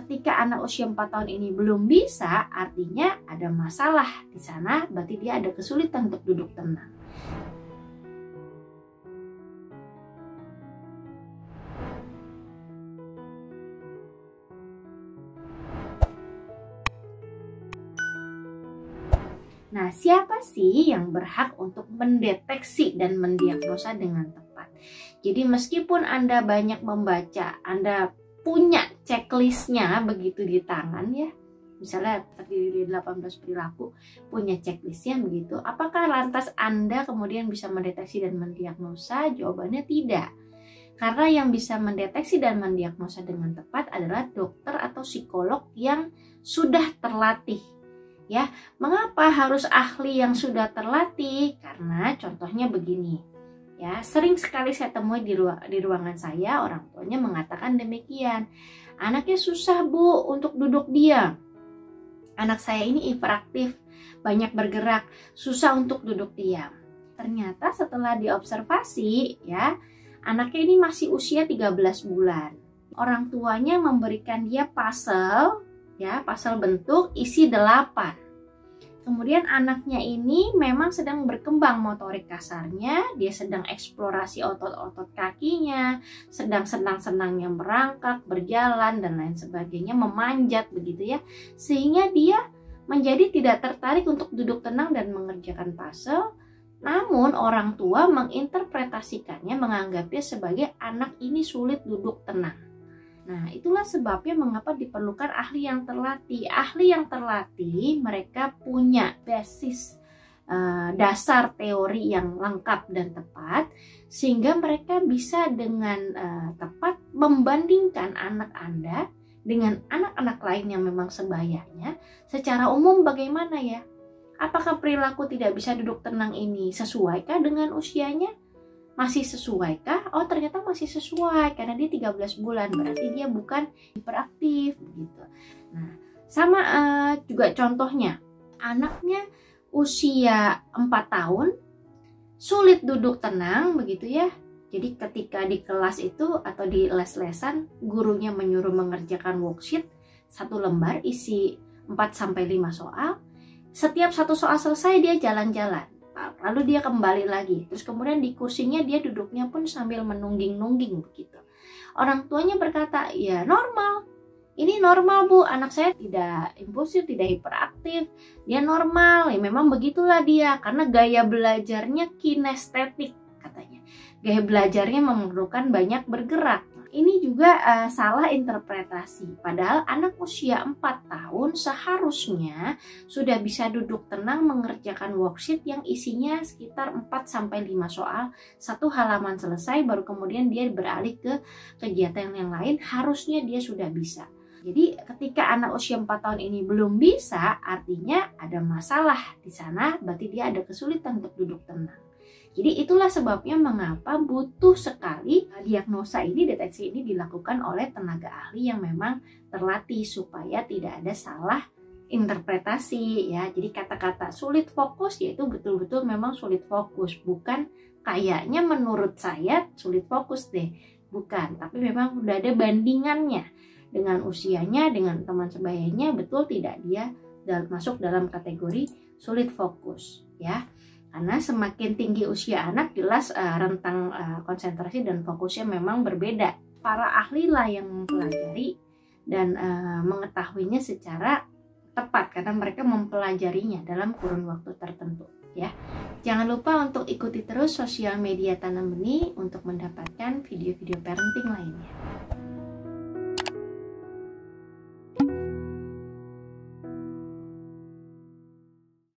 ketika anak usia 4 tahun ini belum bisa, artinya ada masalah di sana, berarti dia ada kesulitan untuk duduk tenang. Nah, siapa sih yang berhak untuk mendeteksi dan mendiagnosa dengan tepat? Jadi meskipun Anda banyak membaca, Anda punya checklistnya begitu di tangan ya, misalnya terdiri dari 18 perilaku, punya checklistnya begitu, apakah lantas Anda kemudian bisa mendeteksi dan mendiagnosa? Jawabannya tidak. Karena yang bisa mendeteksi dan mendiagnosa dengan tepat adalah dokter atau psikolog yang sudah terlatih. Ya, mengapa harus ahli yang sudah terlatih? Karena contohnya begini, ya sering sekali saya temui di ruangan saya, orang tuanya mengatakan demikian. Anaknya susah bu untuk duduk diam. Anak saya ini hiperaktif, banyak bergerak, susah untuk duduk diam. Ternyata setelah diobservasi, ya anaknya ini masih usia 13 bulan. Orang tuanya memberikan dia puzzle. Ya, puzzle bentuk isi 8. Kemudian anaknya ini memang sedang berkembang motorik kasarnya, dia sedang eksplorasi otot-otot kakinya, sedang senang-senangnya merangkak, berjalan dan lain sebagainya, memanjat begitu ya. Sehingga dia menjadi tidak tertarik untuk duduk tenang dan mengerjakan puzzle. Namun orang tua menginterpretasikannya, menganggapnya sebagai anak ini sulit duduk tenang. Nah, itulah sebabnya mengapa diperlukan ahli yang terlatih. Ahli yang terlatih mereka punya basis dasar teori yang lengkap dan tepat, sehingga mereka bisa dengan tepat membandingkan anak Anda dengan anak-anak lain yang memang sebayanya. Secara umum bagaimana ya? Apakah perilaku tidak bisa duduk tenang ini sesuaikah dengan usianya? Masih sesuaikah? Oh, ternyata masih sesuai karena dia 13 bulan, berarti dia bukan hiperaktif begitu. Nah, sama juga contohnya, anaknya usia 4 tahun sulit duduk tenang begitu ya. Jadi ketika di kelas itu atau di les-lesan, gurunya menyuruh mengerjakan worksheet 1 lembar isi 4-5 soal. Setiap 1 soal selesai dia jalan-jalan. Lalu dia kembali lagi, terus kemudian di kursinya dia duduknya pun sambil menungging-nungging begitu. Orang tuanya berkata, ya normal, ini normal bu, anak saya tidak impulsif, tidak hiperaktif, dia normal, ya memang begitulah dia, karena gaya belajarnya kinestetik katanya. Gaya belajarnya memerlukan banyak bergerak. Ini juga salah interpretasi. Padahal anak usia 4 tahun seharusnya sudah bisa duduk tenang mengerjakan worksheet yang isinya sekitar 4-5 soal. 1 halaman selesai baru kemudian dia beralih ke kegiatan yang lain, harusnya dia sudah bisa. Jadi ketika anak usia 4 tahun ini belum bisa, artinya ada masalah di sana, berarti dia ada kesulitan untuk duduk tenang. Jadi itulah sebabnya mengapa butuh sekali diagnosa ini, deteksi ini dilakukan oleh tenaga ahli yang memang terlatih supaya tidak ada salah interpretasi ya. Jadi kata-kata sulit fokus yaitu betul-betul memang sulit fokus, bukan kayaknya menurut saya sulit fokus deh. Bukan, tapi memang udah ada bandingannya dengan usianya, dengan teman sebayanya, betul tidak dia masuk dalam kategori sulit fokus ya. Karena semakin tinggi usia anak, jelas rentang konsentrasi dan fokusnya memang berbeda. Para ahli lah yang mempelajari dan mengetahuinya secara tepat karena mereka mempelajarinya dalam kurun waktu tertentu ya. Jangan lupa untuk ikuti terus sosial media Tanam Benih untuk mendapatkan video-video parenting lainnya.